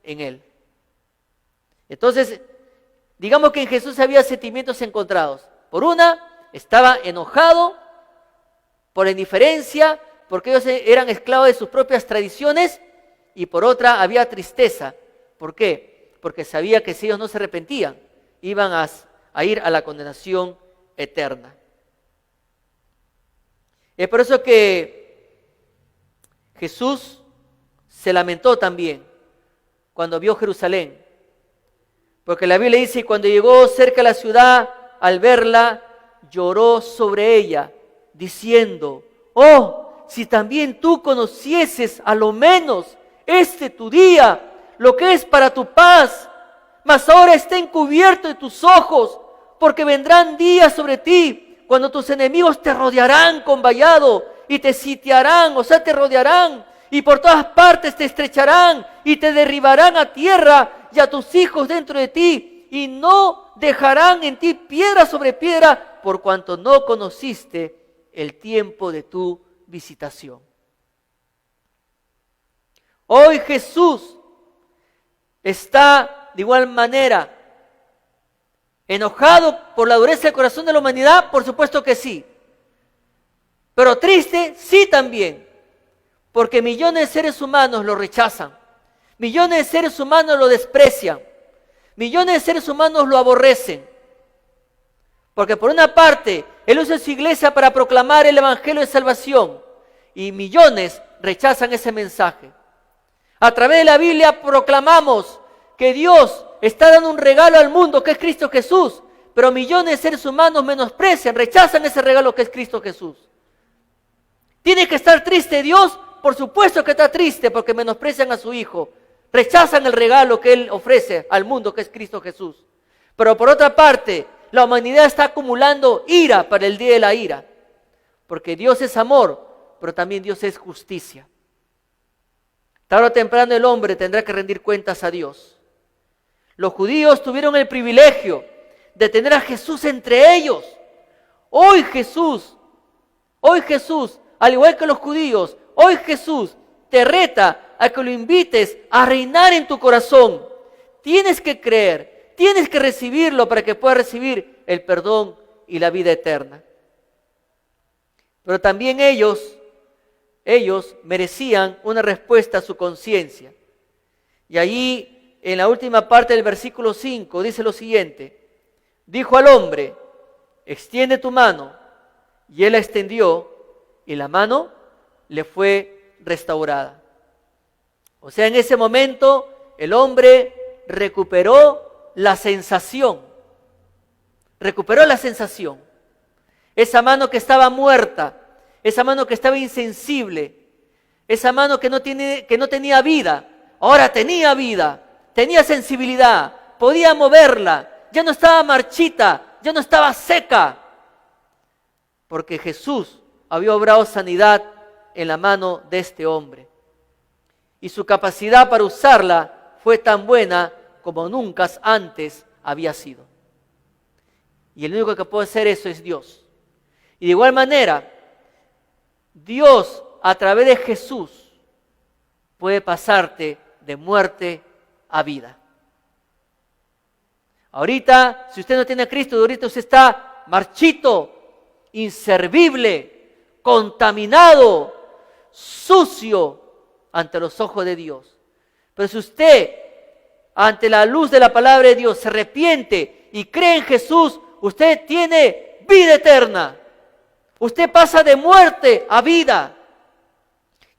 en él. Entonces, digamos que en Jesús había sentimientos encontrados. Por una, estaba enojado por la indiferencia, porque ellos eran esclavos de sus propias tradiciones, y por otra había tristeza. ¿Por qué? Porque sabía que si ellos no se arrepentían, iban a ir a la condenación eterna. Es por eso que Jesús se lamentó también cuando vio Jerusalén. Porque la Biblia dice, y cuando llegó cerca de la ciudad, al verla, lloró sobre ella, diciendo, oh, si también tú conocieses a lo menos tu día, lo que es para tu paz, mas ahora está encubierto de tus ojos, porque vendrán días sobre ti, cuando tus enemigos te rodearán con vallado, y te sitiarán, o sea, te rodearán, y por todas partes te estrecharán, y te derribarán a tierra, y a tus hijos dentro de ti, y no dejarán en ti piedra sobre piedra, por cuanto no conociste el tiempo de tu visitación. Hoy Jesús está de igual manera enojado por la dureza del corazón de la humanidad, por supuesto que sí. Pero triste, sí también, porque millones de seres humanos lo rechazan, millones de seres humanos lo desprecian, millones de seres humanos lo aborrecen. Porque por una parte, Él usa su iglesia para proclamar el evangelio de salvación, y millones rechazan ese mensaje. A través de la Biblia proclamamos que Dios está dando un regalo al mundo que es Cristo Jesús, pero millones de seres humanos menosprecian, rechazan ese regalo que es Cristo Jesús. ¿Tiene que estar triste Dios? Por supuesto que está triste porque menosprecian a su Hijo, rechazan el regalo que Él ofrece al mundo que es Cristo Jesús. Pero por otra parte, la humanidad está acumulando ira para el día de la ira, porque Dios es amor, pero también Dios es justicia. Tarde o temprano el hombre tendrá que rendir cuentas a Dios. Los judíos tuvieron el privilegio de tener a Jesús entre ellos. Hoy Jesús, al igual que los judíos, hoy Jesús te reta a que lo invites a reinar en tu corazón. Tienes que creer, tienes que recibirlo para que puedas recibir el perdón y la vida eterna. Pero también ellos merecían una respuesta a su conciencia. Y allí, en la última parte del versículo 5, dice lo siguiente: dijo al hombre, extiende tu mano, y él la extendió, y la mano le fue restaurada. O sea, en ese momento, el hombre recuperó la sensación. Esa mano que estaba muerta, esa mano que estaba insensible, esa mano que no tenía vida, ahora tenía vida, tenía sensibilidad, podía moverla, ya no estaba marchita, ya no estaba seca, porque Jesús había obrado sanidad en la mano de este hombre. Y su capacidad para usarla fue tan buena como nunca antes había sido. Y el único que puede hacer eso es Dios. Y de igual manera, Dios, a través de Jesús, puede pasarte de muerte a vida. Ahorita, si usted no tiene a Cristo, ahorita usted está marchito, inservible, contaminado, sucio ante los ojos de Dios. Pero si usted, ante la luz de la palabra de Dios, se arrepiente y cree en Jesús, usted tiene vida eterna. Usted pasa de muerte a vida.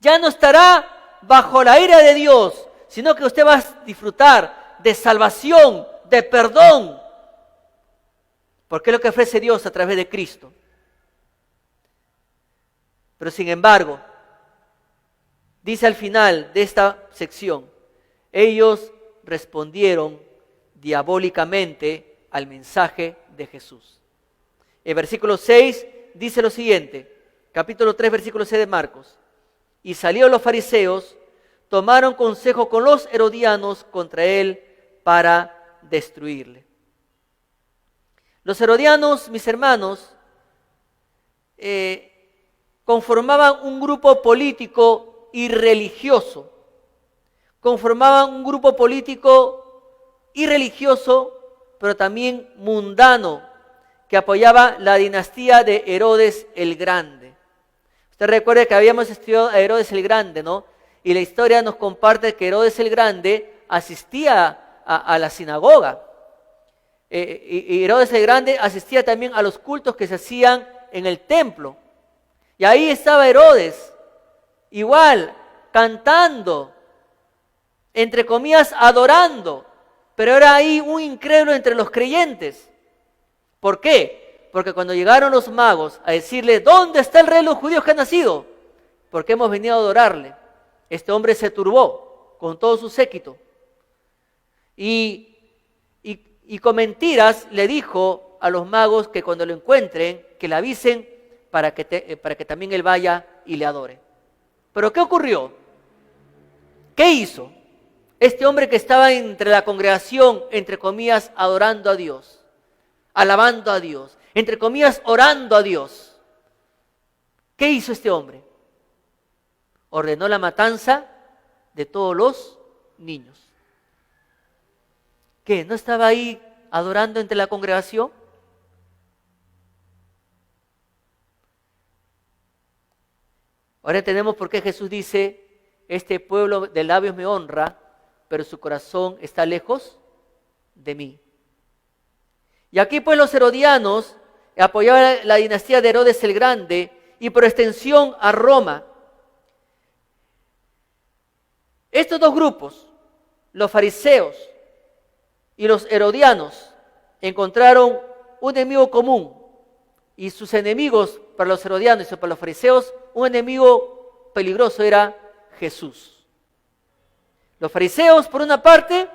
Ya no estará bajo la ira de Dios, sino que usted va a disfrutar de salvación, de perdón. Porque es lo que ofrece Dios a través de Cristo. Pero sin embargo, dice al final de esta sección, ellos respondieron diabólicamente al mensaje de Jesús. El versículo 6 dice lo siguiente, capítulo 3, versículo 6 de Marcos. Y salieron los fariseos, tomaron consejo con los herodianos contra él para destruirle. Los herodianos, mis hermanos, conformaban un grupo político y religioso. Conformaban un grupo político y religioso, pero también mundano, que apoyaba la dinastía de Herodes el Grande. Usted recuerda que habíamos estudiado a Herodes el Grande, ¿no? Y la historia nos comparte que Herodes el Grande asistía a la sinagoga. Y Herodes el Grande asistía también a los cultos que se hacían en el templo. Y ahí estaba Herodes, igual, cantando, entre comillas, adorando. Pero era ahí un incrédulo entre los creyentes. ¿Por qué? Porque cuando llegaron los magos a decirle, ¿dónde está el rey de los judíos que ha nacido? Porque hemos venido a adorarle. Este hombre se turbó con todo su séquito. Y con mentiras le dijo a los magos que cuando lo encuentren, que le avisen para que también él vaya y le adore. ¿Pero qué ocurrió? ¿Qué hizo? Este hombre que estaba entre la congregación, entre comillas, adorando a Dios, alabando a Dios, entre comillas, orando a Dios. ¿Qué hizo este hombre? Ordenó la matanza de todos los niños. ¿Qué? ¿No estaba ahí adorando entre la congregación? Ahora entendemos por qué Jesús dice, este pueblo de labios me honra, pero su corazón está lejos de mí. Y aquí pues los herodianos apoyaban la dinastía de Herodes el Grande y por extensión a Roma. Estos dos grupos, los fariseos y los herodianos, encontraron un enemigo común. Y sus enemigos para los herodianos y para los fariseos, un enemigo peligroso era Jesús. Los fariseos, por una parte,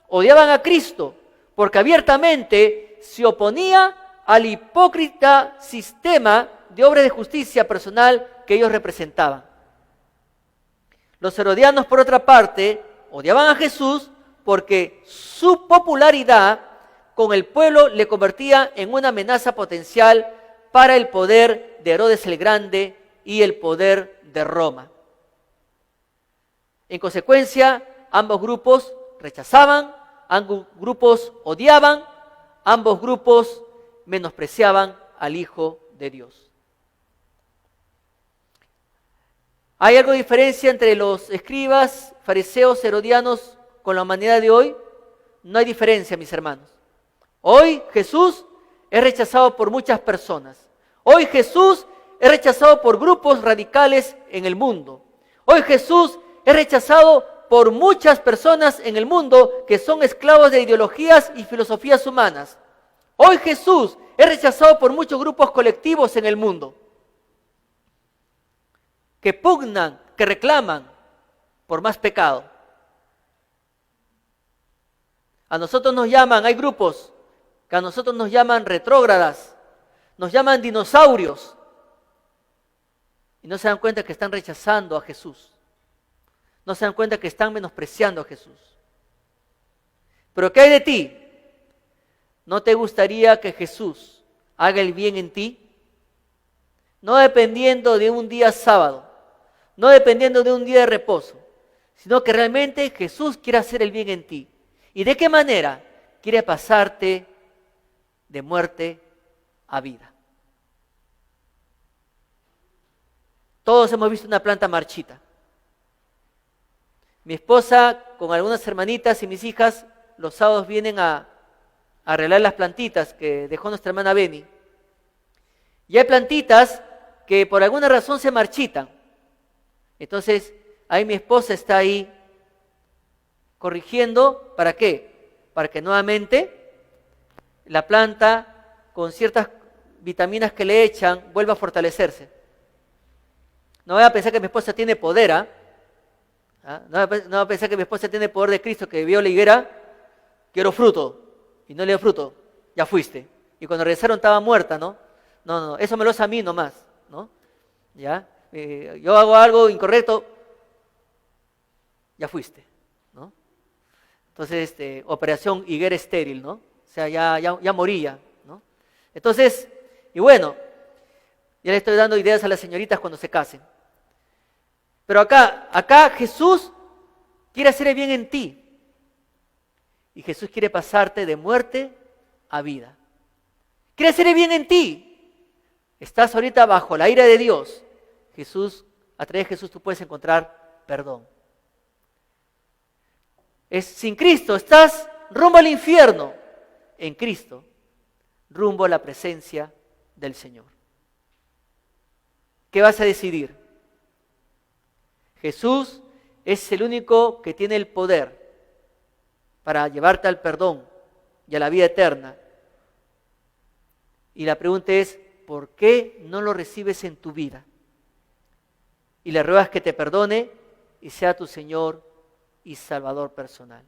odiaban a Cristo porque abiertamente se oponía al hipócrita sistema de obras de justicia personal que ellos representaban. Los herodianos, por otra parte, odiaban a Jesús porque su popularidad con el pueblo le convertía en una amenaza potencial para el poder de Herodes el Grande y el poder de Roma. En consecuencia, ambos grupos rechazaban, ambos grupos odiaban, ambos grupos menospreciaban al Hijo de Dios. ¿Hay algo de diferencia entre los escribas, fariseos, herodianos con la humanidad de hoy? No hay diferencia, mis hermanos. Hoy Jesús es rechazado por muchas personas. Hoy Jesús es rechazado por grupos radicales en el mundo. Hoy Jesús es rechazado por muchas personas en el mundo que son esclavos de ideologías y filosofías humanas. Hoy Jesús es rechazado por muchos grupos colectivos en el mundo que pugnan, que reclaman por más pecado. A nosotros nos llaman, hay grupos que a nosotros nos llaman retrógradas, nos llaman dinosaurios y no se dan cuenta que están rechazando a Jesús. No se dan cuenta que están menospreciando a Jesús. Pero ¿qué hay de ti? ¿No te gustaría que Jesús haga el bien en ti? No dependiendo de un día sábado, no dependiendo de un día de reposo, sino que realmente Jesús quiere hacer el bien en ti. ¿Y de qué manera? Quiere pasarte de muerte a vida. Todos hemos visto una planta marchita. Mi esposa con algunas hermanitas y mis hijas los sábados vienen a arreglar las plantitas que dejó nuestra hermana Beni. Y hay plantitas que por alguna razón se marchitan. Entonces, ahí mi esposa está ahí corrigiendo, ¿para qué? Para que nuevamente la planta, con ciertas vitaminas que le echan, vuelva a fortalecerse. No voy a pensar que mi esposa tiene poder, ¿ah? No voy a pensar que mi esposa tiene poder de Cristo, que vio la higuera, quiero fruto, y no le dio fruto, ya fuiste. Y cuando regresaron estaba muerta, ¿no? No, eso me lo hace a mí nomás, ¿no? ¿Ya? Yo hago algo incorrecto, ya fuiste, ¿no? Entonces, operación higuera estéril, ¿no? O sea, ya moría, ¿no? Entonces, y bueno, ya le estoy dando ideas a las señoritas cuando se casen. Pero acá Jesús quiere hacer el bien en ti. Y Jesús quiere pasarte de muerte a vida. Quiere hacer el bien en ti. Estás ahorita bajo la ira de Dios. A través de Jesús tú puedes encontrar perdón. Sin Cristo estás rumbo al infierno. En Cristo, rumbo a la presencia del Señor. ¿Qué vas a decidir? Jesús es el único que tiene el poder para llevarte al perdón y a la vida eterna. Y la pregunta es, ¿por qué no lo recibes en tu vida? Y le ruegas que te perdone y sea tu Señor y Salvador personal.